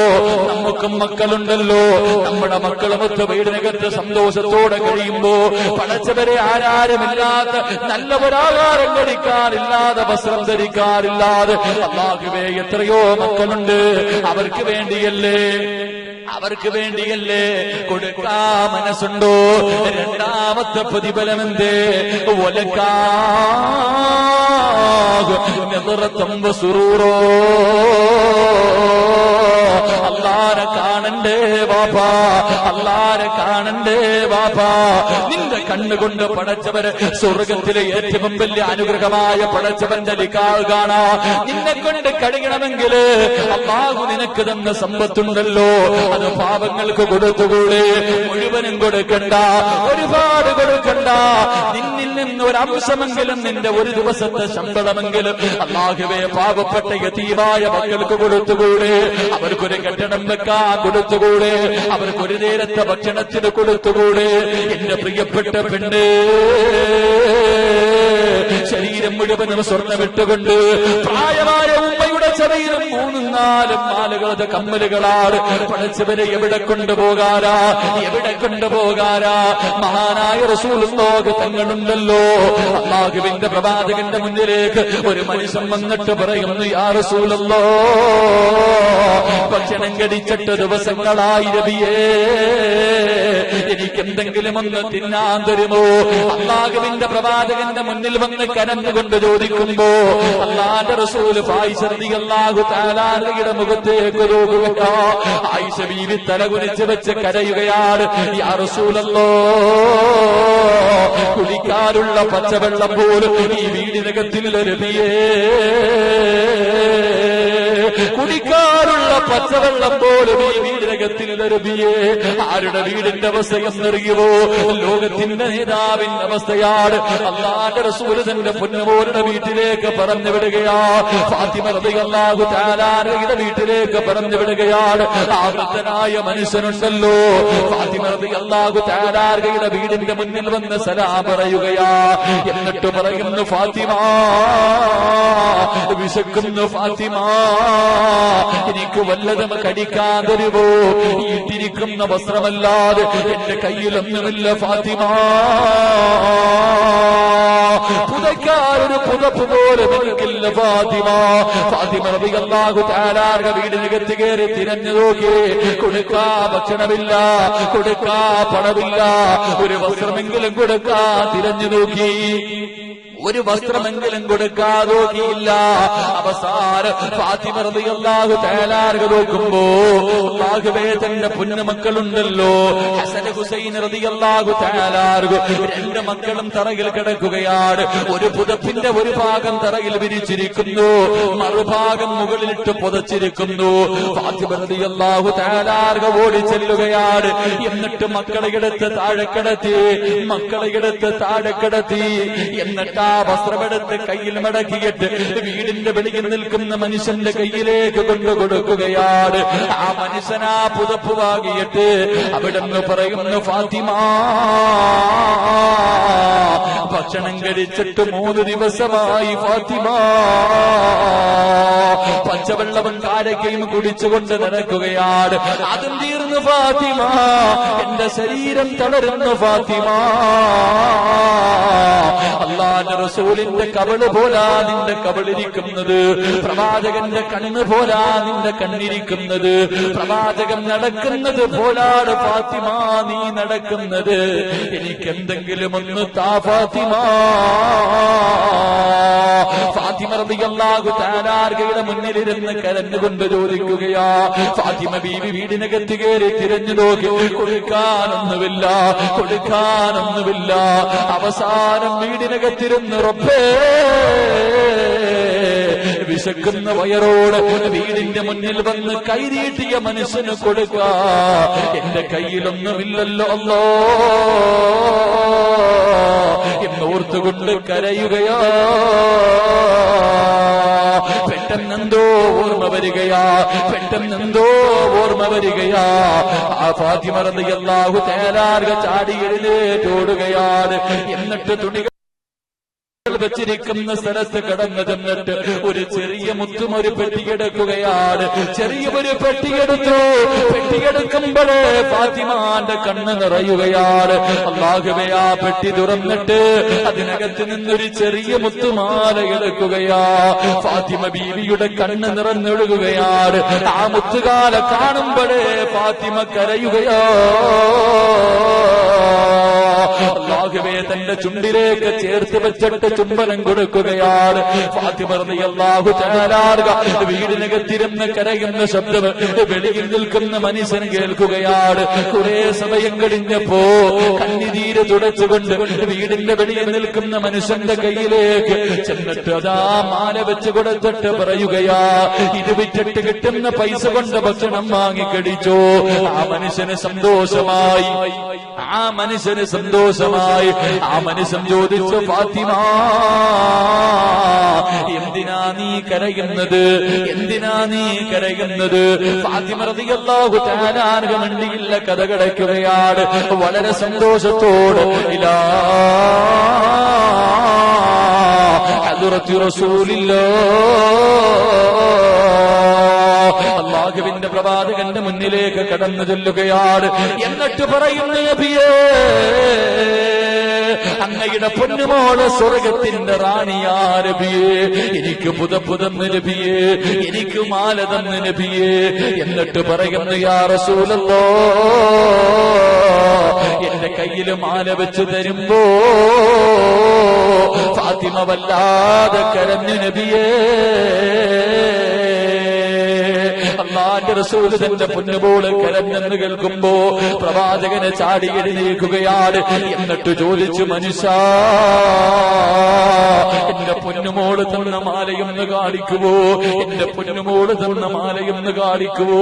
A: നമുക്കും മക്കളുണ്ടല്ലോ. നമ്മുടെ മക്കളുമൊത്ത് വീടിനകത്ത് സന്തോഷത്തോടെ കഴിയുമ്പോ പടച്ചവരെ ആരാരുമില്ലാത്ത, നല്ല ഒരാഹാരം കഴിക്കാറില്ലാതെ, വസ്ത്രം ധരിക്കാറില്ലാതെ, അല്ലാഹുവേ എത്രയോ മക്കളുണ്ട്. അവർക്ക് വേണ്ടിയല്ലേ, അവർക്ക് വേണ്ടിയല്ലേ കൊടുക്കാ മനസ്സുണ്ടോ? രണ്ടാമത്തെ പ്രതിഫലമെന്തേ? ഒലക്കാഹു നദറത്തും വസുറൂറോ. അല്ലാഹുവിനെ കാണണ്ടേ ബാപ്പാ, അല്ലാഹുവിനെ കാണണ്ടേ ബാപ്പാ. നിന്റെ കണ്ണുകൊണ്ട് പടച്ചവരെ സ്വർഗത്തിലെ ഏറ്റവും വലിയ അനുഗ്രഹമായ പടച്ചവന്റെ ലിഖാഹ് കാണാ. നിന്നെ കൊണ്ട് കഴിയണമെങ്കിൽ അല്ലാഹു നിനക്ക് തന്ന സമ്പത്തുണ്ടല്ലോ, അത് പാവങ്ങൾക്ക് കൊടുത്തുകൂടെ? മുഴുവനും കൊടുക്കണ്ട, ഒരുപാട് കൊടുക്കണ്ട. നിന്നിൽ നിന്ന് ഒരു അംശമെങ്കിലും, നിന്റെ ഒരു ദിവസത്തെ ശമ്പളമെങ്കിലും അല്ലാഹുവേ പാവപ്പെട്ട യതീമായ മക്കൾക്ക് കൊടുത്തുകൂടെ? അവർക്കൊരു കെട്ടിടം വെക്കാൻ കൊടുത്തുകൂടെ? അവർക്കൊരു നേരത്തെ ഭക്ഷണത്തിന് കൊടുത്തുകൂടെ? എന്റെ പ്രിയപ്പെട്ട പെണ്ണ്, ശരീരം മുഴുവനും സ്വർണ്ണമിട്ടുകൊണ്ട് പ്രായമായ ഉമ്മയുടെ ചെറിയിലും 3-4 മാലകളുടെ കമ്മലുകളാണ്. പഠിച്ചവരെ എവിടെ കൊണ്ടുപോകാരാ, എവിടെ കൊണ്ടുപോകാരാ? മഹാനായ റസൂലുള്ളാഹി തങ്ങളുണ്ടല്ലോ. അല്ലാഹുവിന്റെ പ്രവാചകന്റെ മുന്നിലേക്ക് ഒരു മനുഷ്യൻ വന്നിട്ട് പറയുന്നു, യാ റസൂലല്ലാഹ്, ഭക്ഷണം കഴിച്ചിട്ട് ദിവസങ്ങളായി നബിയേ, എനിക്കെന്തെങ്കിലും ഒന്ന് തിന്നാൻ തരുമോ? അല്ലാഹുവിന്റെ പ്രവാചകന്റെ മുന്നിൽ വന്ന് കരഞ്ഞുകൊണ്ട് ചോദിക്കുമ്പോ അല്ലാഹുവിന്റെ റസൂല് ആയിഷ റളിയല്ലാഹു തആല അൻഹയുടെ മുഖത്തേക്ക് നോക്കുകയാ. ആയിഷ ബീവി തലകുനിച്ച് വെച്ച് കരയുകയാണ്. യാ റസൂലല്ലാഹ്, കുളിക്കാനുള്ള പച്ചവെള്ളം പോലും ഈ വീടിനകത്തില്ല നബിയേ, കുടിക്കാനുള്ള പച്ചവെള്ളം പോലും ഈ വീടിനകത്തില്ല നബിയേ. ആരുടെ വീടിന്റെ അവസ്ഥയെന്നറിയുമോ? ലോകത്തിന്റെ നേതാവിന്റെ അവസ്ഥയാണ്. അല്ലാഹുവിന്റെ റസൂല് തന്റെ പൊന്നുമോളുടെ വീട്ടിലേക്ക് പറഞ്ഞു വിടുകയാ. ഫാത്തിമ റളിയല്ലാഹു തആല അൻഹയുടെ വീട്ടിലേക്ക് പറഞ്ഞു വിടുകയാണ്. ആവൃത്തനായ മനുഷ്യനുണ്ടല്ലോ, ഫാത്തിമ റളിയല്ലാഹു തആല അൻഹയുടെ വീടിന്റെ മുന്നിൽ വന്ന് സലാം പറയുകയാ. എന്നിട്ട് പറയുന്നു, ഫാത്തിമ, വിശക്കുന്നു ഫാത്തിമ, എനിക്ക് വല്ലതും കടിക്കാൻ തരുമോ? ഇട്ടിരിക്കുന്ന വസ്ത്രമല്ലാതെ എന്റെ കയ്യിലൊന്നുമില്ല ഫാത്തിമ, പുതയ്ക്കാനൊരു പുതപ്പ് പോലും എനിക്കില്ല ഫാത്തിമ. ഫാത്തിമ റളിയല്ലാഹു തആല വീടിനകത്ത് കയറി തിരഞ്ഞു നോക്കി. കൊടുക്കാ ഭക്ഷണമില്ല, കൊടുക്കാ പണമില്ല, ഒരു വസ്ത്രമെങ്കിലും കൊടുക്കാ തിരഞ്ഞു നോക്കി. ഒരു വസ്ത്രമെങ്കിലും കൊടുക്കാതെ നോക്കിയില്ല. അവസാനം ഫാത്തിമ റളിയല്ലാഹു തആല നോക്കുമ്പോ അല്ലാഹുവേ, തന്റെ പൊന്നുമക്കളുണ്ടല്ലോ, ഹസൻ ഹുസൈൻ റളിയല്ലാഹു തആല, 2 മക്കളും തറയിൽ കിടക്കുകയാണ്. ഒരു പുതപ്പിന്റെ ഒരു ഭാഗം തറയിൽ വിരിച്ചിരിക്കുന്നു, മറുഭാഗം മുകളിലിട്ട് പുതച്ചിരിക്കുന്നു. ഫാത്തിമ റളിയല്ലാഹു തആല ഓടി ചെല്ലുകയാണ്. എന്നിട്ട് മക്കളെ എടുത്ത് താഴെ കിടത്തി, മക്കളെ എടുത്ത് താഴെ കിടത്തി. എന്നിട്ട് ആ വസ്ത്രമെടുത്ത് കയ്യിൽ മടക്കിയിട്ട് വീടിന്റെ വെളിയിൽ നിൽക്കുന്ന മനുഷ്യന്റെ കയ്യിലേക്ക് കൊണ്ടു കൊടുക്കുകയാണ്. ആ മനുഷ്യൻ ആ പുതപ്പ് വാങ്ങിയിട്ട് അവിടെന്ന് പറയുന്നു, ഫാത്തിമ, ഭക്ഷണം കഴിച്ചിട്ട് 3 ദിവസമായി ഫാത്തിമ, പച്ചവെള്ളവും കാരക്കയും കുടിച്ചുകൊണ്ട് നടക്കുകയാണ്. അതും തീർന്നു ഫാത്തിമ, എന്റെ ശരീരം തളരുന്നു ഫാത്തിമ. അല്ലാഹുവിന്റെ റസൂലിന്റെ കവിള് പോലാ നിന്റെ കവിളിരിക്കുന്നത്, പ്രവാചകന്റെ കണ്ണ് പോലാ നിന്റെ കണ്ണിരിക്കുന്നത്, പ്രവാചകൻ നടക്കുന്നത് പോലാണ് ഫാത്തിമ നീ നടക്കുന്നത്. എനിക്കെന്തെങ്കിലും ഒന്ന് താ ഫാത്തിമ. ഫാത്തിമ റളിയല്ലാഹു തആല അൻഹയുടെ മുന്നിലിരുന്ന് കരഞ്ഞുകൊണ്ട് ചോദിക്കുകയാ. ഫാത്തിമ ബീവി വീടിനകത്ത് കയറി തിരഞ്ഞു നോക്കി. കൊടുക്കാനൊന്നുമില്ല, കൊടുക്കാനൊന്നുമില്ല. അവസാനം വീടിനകത്തിരുന്ന്, റബ്ബേ, വിശക്കുന്ന വയറോട് വീടിന്റെ മുന്നിൽ വന്ന് കൈനീട്ടിയ മനുഷ്യന് കൊടുക്കുക. എന്റെ കയ്യിലൊന്നുമില്ലല്ലോ അല്ലോ എന്നോർത്തുകൊണ്ട് കരയുകയാ. പെട്ടെന്നെന്തോ ഓർമ്മ വരികയാ, പെട്ടെന്നെന്തോ ഓർമ്മ വരികയാ. ആ ഫാത്തിമ റളിയല്ലാഹു തആല ചാടി എഴുന്നേറ്റോടുകയാണ്. എന്നിട്ട് തുണികൾ വെച്ചിരിക്കുന്ന സ്ഥലത്ത് കടന്നു ചെന്നിട്ട് ഒരു ചെറിയ മുത്തും ഒരു പെട്ടിയെടുക്കുകയാണ്. ചെറിയ ഒരു പെട്ടിയെടുത്തു. പെട്ടിയെടുക്കുമ്പോഴേ ഫാത്തിമാന്റെ കണ്ണ് നിറയുകയാണ്. അല്ലാഹുവേ, ആ പെട്ടി തുറന്നിട്ട് അതിനകത്ത് നിന്നൊരു ചെറിയ മുത്തുമാല എടുക്കുകയാ. ഫാത്തിമ ബീവിയുടെ കണ്ണ് നിറഞ്ഞൊഴുകുകയാണ്. ആ മുത്തുകാല കാണുമ്പോഴേ ഫാത്തിമ കരയുകയാ. അല്ലാഹുവേ, തന്റെ ചുണ്ടിലേക്ക് ചേർത്ത് വെച്ചിട്ട് ചുംബനം കൊടുക്കുകയാണ്. ഫാത്തിമ റളിയല്ലാഹു തആല വീടിനകത്തിരുന്ന് കരയുന്ന ശബ്ദം വെളിയിൽ നിൽക്കുന്ന മനുഷ്യൻ കേൾക്കുകയാണ്. കുറെ സമയം കഴിഞ്ഞപ്പോ കണ്ണുനീര് തുടച്ചുകൊണ്ട് വീടിന്റെ വെളിയിൽ നിൽക്കുന്ന മനുഷ്യന്റെ കയ്യിലേക്ക് ചെന്നിട്ട് അതാ മാല വെച്ച് കൊടുത്തിട്ട് പറയുകയാ, ഇത് വിറ്റിട്ട് കിട്ടുന്ന പൈസ കൊണ്ട് ഭക്ഷണം വാങ്ങിക്കടിച്ചോ. ആ മനുഷ്യന് സന്തോഷമായി, ആ മനുഷ്യന് സന്തോഷമായി. ആ മനുഷ്യൻ ചോദിച്ചു, ഫാത്തിമ, എന്തിനാ നീ കരയുന്നത്? എന്തിനാ നീ കരയുന്നത്? ഫാത്തിമ റളിയല്ലാഹു തആല അൻഹ മിണ്ടിയില്ല, കഥ കിടക്കുകയാണ്. വളരെ സന്തോഷത്തോടെ ഇലാ ഹദ്റത്തി റസൂലില്ലാഹ്, അല്ലാഹുവിന്റെ പ്രവാചകന്റെ മുന്നിലേക്ക് കടന്നു ചെല്ലുകയാണ്. എന്നിട്ട് പറയുന്നു, നബിയേ, അങ്ങയുടെ പൊന്നുമോള് സ്വർഗത്തിന്റെ റാണിയാ നബിയേ, എനിക്ക് പുതപ്പുതന്ന് നബിയേ, എനിക്ക് മാല തന്ന് നബിയേ. എന്നിട്ട് പറയുന്നു, യാ റസൂലല്ലാഹ്, എന്റെ കയ്യില് മാല വെച്ച് തരുമ്പോ ഫാത്തിമ വല്ലാതെ കരഞ്ഞു നബിയേ. അല്ലാഹുവിന്റെ റസൂൽ തന്റെ പൊന്നുമോള് കരഞ്ഞെന്ന് കേൾക്കുമ്പോ പ്രവാചകനെ ചാടി എഴുന്നേൽക്കുകയാണ്. എന്നിട്ട് ചോദിച്ചു, മനുഷ്യ, എന്റെ പൊന്നുമോള് തന്ന മാലയൊന്ന് കാണിക്കുവോ, എന്റെ പൊന്നുമോള് തന്ന മാലയൊന്ന് കാണിക്കുവോ?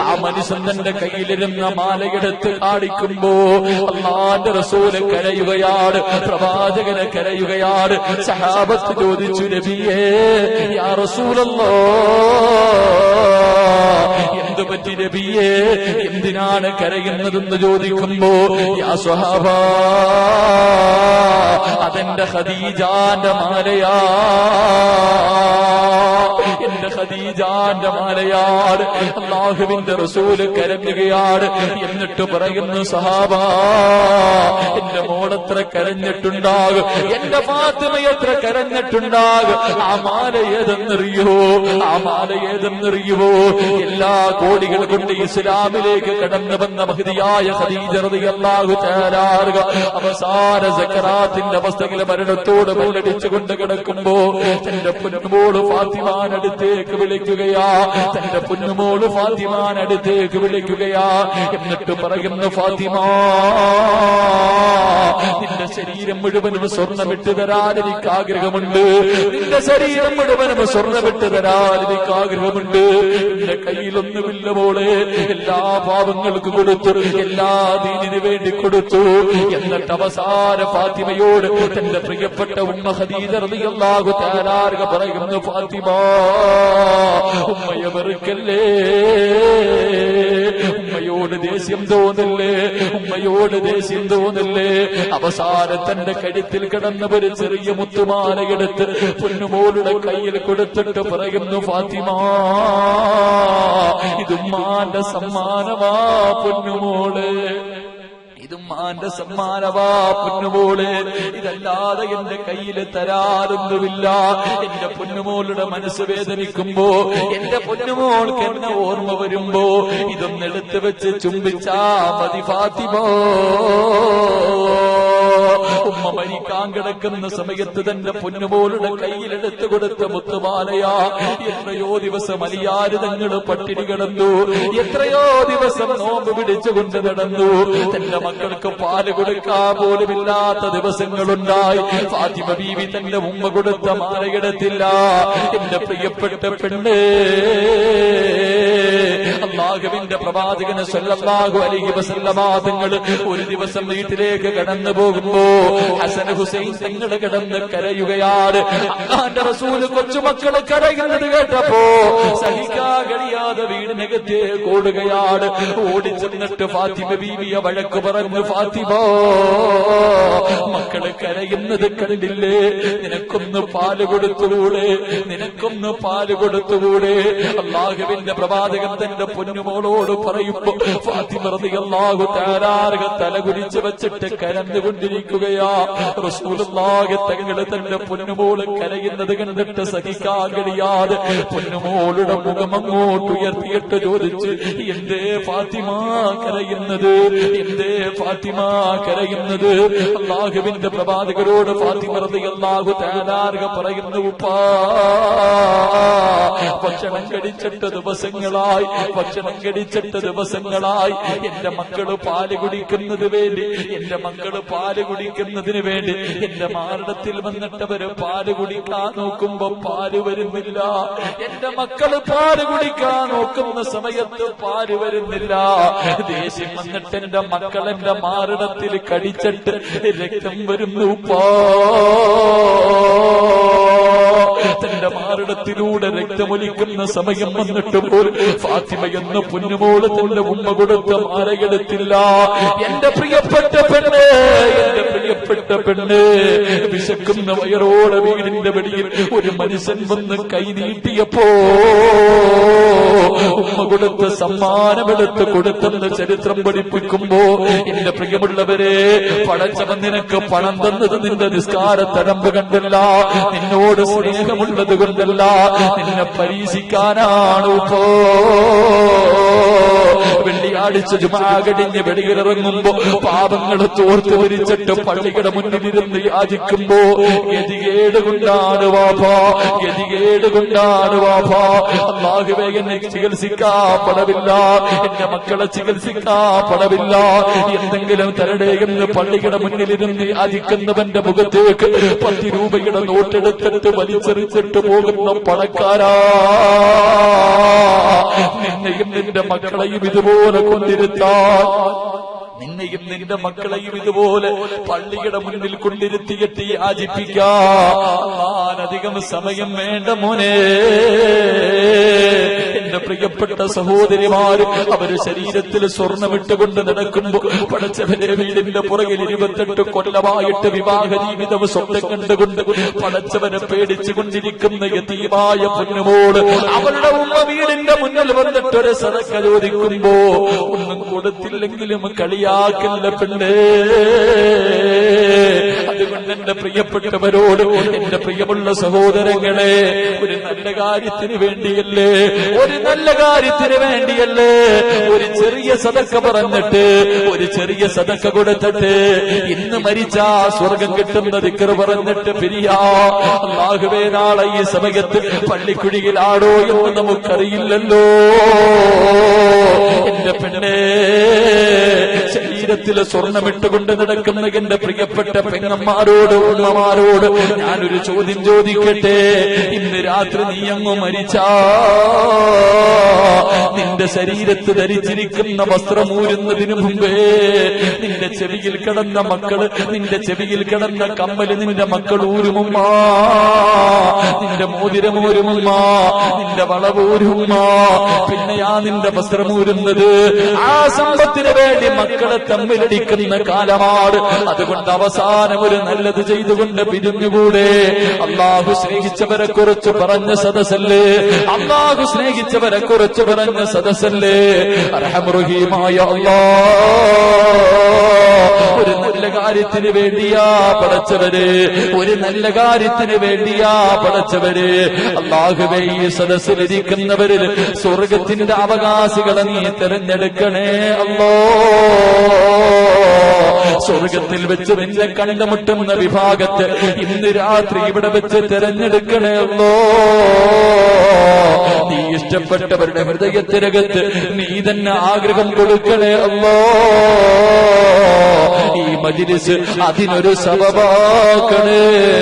A: ആ മനുഷ്യൻ തന്റെ കയ്യിലിരുന്ന മാലയെടുത്ത് കാണിക്കുമ്പോ അല്ലാഹുവിന്റെ റസൂൽ കരയുകയാണ്, പ്രവാചകനെ കരയുകയാണ്. സഹാബത്ത് ചോദിച്ചു, നബിയേ, യാ റസൂലല്ലാഹ്, എന്തു പറ്റി നബിയേ, എന്തിനാണ് കരയുന്നതെന്ന് ചോദിക്കുമ്പോ, യാ സ്വഹാബാ, അതെന്റെ ഖദീജാന്റെ മാലയാ, എന്റെ ഖദീജാന്റെ മാലയാണ്. അല്ലാഹുവിന്റെ റസൂല് കരഞ്ഞുകയാണ്. എന്നിട്ട് പറയുന്നു, സഹാബാ, എന്റെ മോളെത്ര കരഞ്ഞിട്ടുണ്ടാകും, എന്റെ ഫാത്തിമ എത്ര കരഞ്ഞിട്ടുണ്ടാകും. ആ മാല ഏതെന്നറിയോ, ആ മാല ഏതെന്നറിയുവോ? എല്ലാ കോടികൾ കൊണ്ട് ഇസ്ലാമിലേക്ക് കടന്നു വന്ന മഹ്ദിയായ ഖദീജ റളിയല്ലാഹു തആല അവസാന സക്കറാത്തിന്റെ അവസ്ഥയിൽ മരണത്തോട് ബലടിച്ചുകൊണ്ട് കിടക്കുമ്പോ തന്റെ പൊന്നുമോള് ഫാത്തിമാനടുത്തേക്ക് വിളിക്കുകയാ, തന്റെ പൊന്നുമോള് ഫാത്തിമാനടുത്തേക്ക് വിളിക്കുകയാ. എന്നിട്ട് പറയുന്നു, ഫാത്തിമ, നിന്റെ ശരീരം മുഴുവനും സ്വർണ്ണമിട്ട് തരാൻ എനിക്ക് ആഗ്രഹമുണ്ട്, നിന്റെ ശരീരം മുഴുവനും സ്വർണ്ണമിട്ട് തരാൻ എനിക്ക് ആഗ്രഹമുണ്ട്. നിന്റെ കയ്യിലൊന്നുമില്ല മോളെ, എല്ലാ പാവങ്ങൾക്ക് കൊടുത്തു, എല്ലാ ദീനിനു വേണ്ടി കൊടുത്തു. എന്നിട്ട് അവസാന ഫാത്തിമയോട് തന്റെ പ്രിയപ്പെട്ട ഉമ്മ ഖദീജ റളിയല്ലാഹു തആല പറയുന്നു, ഫാത്തിമ, ഉമ്മയെ വെറുക്കല്ലേ, ഉമ്മയോട് ദേഷ്യം തോന്നില്ലേ, ഉമ്മയോട് ദേഷ്യം തോന്നില്ലേ. അവസാനം തന്റെ കഴുത്തിൽ കിടന്ന ഒരു ചെറിയ മുത്തുമാലയെടുത്ത് പൊന്നുമോളുടെ കയ്യിൽ കൊടുത്തിട്ട് പറയുന്നു, ഫാത്തിമ, ഇതുമ്മാന്റെ സമ്മാനമാ പൊന്നുമോള്, ഇതുമ്മാന്റെ സമ്മാനവാ പൊന്നുമോള്, ഇതല്ലാതെ എന്റെ കയ്യിൽ തരാറൊന്നുമില്ല. എന്റെ പൊന്നുമോളുടെ മനസ്സ് വേദനിക്കുമ്പോ, എന്റെ പൊന്നുമോൾക്ക് എന്നെ ഓർമ്മ വരുമ്പോ ഇതൊന്നെടുത്ത് വെച്ച് ചുംബിച്ചാ മതി ഫാത്തിമ. ഉമ്മ മരിക്കാൻ കിടക്കുന്ന സമയത്ത് തന്റെ പൊന്നുമോളുടെ കയ്യിലെടുത്ത് കൊടുത്ത മുത്തുമാലയാ. എത്രയോ ദിവസം അലിയാര് തങ്ങള് പട്ടിണി കിടന്നു, എത്രയോ ദിവസം നോമ്പ് പിടിച്ചുകൊണ്ട് നടന്നു. തന്റെ മക്കൾക്ക് പാല് കൊടുക്കാൻ പോലുമില്ലാത്ത ദിവസങ്ങളുണ്ടായി. ഫാത്തിമ ബീവി തന്റെ ഉമ്മ കൊടുത്ത മാലയെടുത്തില്ല. എന്റെ പ്രിയപ്പെട്ട പെണ്ണ്, അല്ലാഹുവിന്റെ പ്രവാചകന് സ്വല്ലല്ലാഹു അലൈഹി വസല്ലമ തങ്ങൾ ഒരു ദിവസം വീട്ടിലേക്ക് കടന്നു പോകുമ്പോ ഹസൻ ഹുസൈൻ തങ്ങൾ കിടന്ന് കരയുകയാണ്. അല്ലാഹുവിന്റെ റസൂല് കൊച്ചുമക്കള് കരയുന്നത് കേട്ടപ്പോ സഹിക്കാൻ കഴിയാതെ വീടിനകത്തേക്ക് ഓടുകയാണ്. ഓടിച്ചെന്നിട്ട് ഫാത്തിമ ബീവിയെ വഴക്ക് പറഞ്ഞു, ഫാത്തിമ, മക്കള് കരയുന്നത് കണ്ടില്ലേ, നിനക്കൊന്ന് പാല് കൊടുത്തുകൂടെ, നിനക്കൊന്ന് പാല് കൊടുത്തുകൂടെ? അല്ലാഹുവിന്റെ പ്രവാചകൻ തന്റെ പൊന്നുമോളോട് പറയുമ്പോ ഫാത്തിമ റളിയല്ലാഹു തആല തലകുനിച്ച് വെച്ചിട്ട് കരഞ്ഞുകൊണ്ടിരിക്കുകയാ. റസൂലുള്ളാഹി തങ്ങള് തന്റെ പൊന്നുമോള് കരയുന്നത് കണ്ടിട്ട് സഹിക്കാൻ കഴിയാതെ പൊന്നുമോളുടെ മുഖം അങ്ങോട്ട് ഉയർത്തിയിട്ട് ചോദിച്ചു, എന്തേ ഫാത്തിമ കരയുന്നത്, എന്തേ ഫാത്തിമ കരയുന്നത്? അല്ലാഹുവിന്റെ പ്രവാചകരോട് ഫാത്തിമ റളിയല്ലാഹു തആല പറയുന്നു, ഉപ്പാ, ഭക്ഷണം കഴിച്ചിട്ട് ദിവസങ്ങളായി, ഭക്ഷണം കഴിച്ചിട്ട് ദിവസങ്ങളായി. എന്റെ മക്കള് പാല് കുടിക്കുന്നത് വേണ്ടി, എന്റെ മക്കള് പാല് കുടിക്കുന്നതിന് വേണ്ടി എന്റെ മാറിടത്തിൽ വന്നിട്ടവര് പാല് കുടിക്കാൻ നോക്കുമ്പോ പാല് വരുന്നില്ല. എന്റെ മക്കള് പാല് കുടിക്കാൻ നോക്കുന്ന സമയത്ത് പാല് വരുന്നില്ല. ദേഷ്യം വന്നിട്ട് എന്റെ മക്കൾ എന്റെ മാറിടത്തിൽ കടിച്ചിട്ട് രക്തം വരുന്നു. തന്റെ മാറിടത്തിലൂടെ രക്തമൊലിക്കുന്ന സമയം വന്നിട്ട് പോലും ഫാത്തിമ എന്ന പൊന്നുമോള് തന്റെ ഉമ്മ കൊടുത്ത മാലയെടുത്തില്ല. എന്റെ പ്രിയപ്പെട്ട പെണ്ണ്, എന്റെ പ്രിയപ്പെട്ട പ്രിയപ്പെട്ട പെണ്ണ്, വിശക്കുന്ന വയറോടെ വീടിന്റെ വെളിയിൽ ഒരു മനുഷ്യൻ വന്ന് കൈ നീട്ടിയപ്പോ ഉമ്മ കൊടുത്ത സമ്മാനമെടുത്ത് കൊടുത്തെന്ന് ചരിത്രം പഠിപ്പിക്കുമ്പോ, എന്റെ പ്രിയമുള്ളവരെ, പടച്ചവൻ നിനക്ക് പണം തന്നത് നിന്റെ നിസ്കാര തഴമ്പ് കണ്ടല്ല, നിന്നോട് സ്നേഹമുള്ളത് കൊണ്ടല്ല, നിന്നെ പരീക്ഷിക്കാനാണ്. ഇപ്പോ വെള്ളിയാഴ്ച ജുമാ കഴിഞ്ഞ് വെളിയിലിറങ്ങുമ്പോ പാപങ്ങൾ തോർത്ത് വിരിച്ചിട്ട് പള്ളിയുടെ മുന്നിലിരുന്ന് യാചിക്കുമ്പോ ഗതികേട് കൊണ്ടാണ് വാപ്പാ, ഗതികേട് കൊണ്ടാണ് വാപ്പാ. അല്ലാഹുവേ, എന്നെ ചികിത്സിക്കാൻ പണമില്ല, എന്റെ മക്കളെ ചികിത്സിക്കാൻ പണമില്ല, എന്തെങ്കിലും തരടേ എന്ന് പള്ളിയുടെ മുന്നിലിരുന്ന് യാചിക്കുന്നവന്റെ മുഖത്തേക്ക് 10 രൂപയുടെ നോട്ടെടുത്തിട്ട് വലിച്ചെറിച്ചിട്ട് പോകുന്ന പണക്കാരാ, നിന്നെയും നിന്റെ മക്കളെയും ഇതുപോലെ കൊണ്ടിരുത്താൻ, നിന്നെയും നിന്റെ മക്കളെയും ഇതുപോലെ പള്ളിയുടെ മുന്നിൽ കൊണ്ടിരുത്തിയിട്ട് യാചിപ്പിക്കാൻ അധികം സമയം വേണ്ട മോനെ. എന്റെ പ്രിയപ്പെട്ട സഹോദരിമാര്, അവര് ശരീരത്തിൽ സ്വർണ്ണമിട്ടുകൊണ്ട് നടക്കുമ്പോ പടച്ചവന്റെ വീടിന്റെ പുറകിൽ 28 കൊല്ലമായിട്ട് വിവാഹ ജീവിതം സ്വപ്നം കണ്ടുകൊണ്ട് പടച്ചവനെ പേടിച്ചുകൊണ്ടിരിക്കുന്ന യതീമായ പൊന്നുമോള്, അവളുടെ ഉമ്മ വീടിന്റെ മുന്നിൽ വന്നിട്ടൊരു സദക്ക ചോദിക്കുമ്പോ ഒന്നും കൊടുത്തില്ലെങ്കിലും കളിയാക്കല്ല പെണ്ണേ. അതുകൊണ്ട് എന്റെ പ്രിയപ്പെട്ടവരോട്, എന്റെ പ്രിയമുള്ള സഹോദരങ്ങളെ, ഒരു നല്ല കാര്യത്തിന് വേണ്ടിയല്ലേ, ഒരു നല്ല കാര്യത്തിന് വേണ്ടിയല്ലേ ഒരു ചെറിയ സദക്ക പറഞ്ഞിട്ട്, ഒരു ചെറിയ സദക്ക കൊടുത്തിട്ട് ഇന്ന് മരിച്ചാ സ്വർഗം കിട്ടുന്ന ദിക്ർ പറഞ്ഞിട്ട് പിരിയാ. അല്ലാഹുവേ, നാളെ ഈ സമയത്ത് പള്ളിക്കുഴിയിലാണോ എന്ന് നമുക്കറിയില്ലല്ലോ. എന്റെ പെണ്ണേ, ശരീരത്തിൽ സ്വർണ്ണമിട്ടുകൊണ്ട് നടക്കുന്ന എന്റെ പ്രിയപ്പെട്ട പെങ്ങന്മാരോട്, ഉമ്മമാരോട് ഞാനൊരു ചോദ്യം ചോദിക്കട്ടെ. ഇന്ന് രാത്രി നീ അങ്ങ് മരിച്ചാ നിന്റെ ശരീരത്ത് ധരിച്ചിരിക്കുന്ന വസ്ത്രമൂരുന്നതിനു മുമ്പേ നിന്റെ ചെവിയിൽ കിടന്ന മക്കള്, നിന്റെ ചെവിയിൽ കിടന്ന കമ്മല് നിന്റെ മക്കൾ ഊരുമുമ്മ, നിന്റെ മോതിരമൂരുമുമ്മ, നിന്റെ വളവൂരുമ്മ, പിന്നെയാ നിന്റെ വസ്ത്രമൂരുന്നത്. ആ സമ്പത്തിന് വേണ്ടി മക്കളെ തമ്മിലടിക്കുന്ന കാലമാണ്. അതുകൊണ്ട് അവസാനം ഒരു നല്ലത് ചെയ്തുകൊണ്ട് പിരിഞ്ഞുകൂടെ. അല്ലാഹു സ്നേഹിച്ചവരെ കുറിച്ച് പറഞ്ഞ സദസ്സല്ലേ, അല്ലാഹു സ്നേഹിച്ചവരെ കുറിച്ച് പറഞ്ഞ സദസ്സല്ലേ. അർഹമുറഹീമായ അല്ലാഹ്, ഒരു നല്ല കാര്യത്തിന് വേണ്ടിയാ പടച്ചവര്, ഒരു നല്ല കാര്യത്തിന് വേണ്ടിയാ പടച്ചവര്. അല്ലാഹുവേ, ഈ സദസ്സിലിരിക്കുന്നവരിൽ സ്വർഗത്തിന്റെ അവകാശികളെ നീ തെരഞ്ഞെടുക്കണേ അല്ലാഹ്. സ്വർഗത്തിൽ വെച്ച് നിന്നെ കണ്ടുമുട്ടുന്ന വിഭാഗത്തെ ഇന്ന് രാത്രി ഇവിടെ വെച്ച് തെരഞ്ഞെടുക്കണേ അല്ലാഹ്. നീ ഇഷ്ടപ്പെട്ടവരുടെ ഹൃദയത്തിനകത്ത് നീ തന്നെ ആഗ്രഹം കൊടുക്കണേ അല്ലാഹ്. ഈ മജ്‌ലിസ് അതിനൊരു സബബാക്കണേ.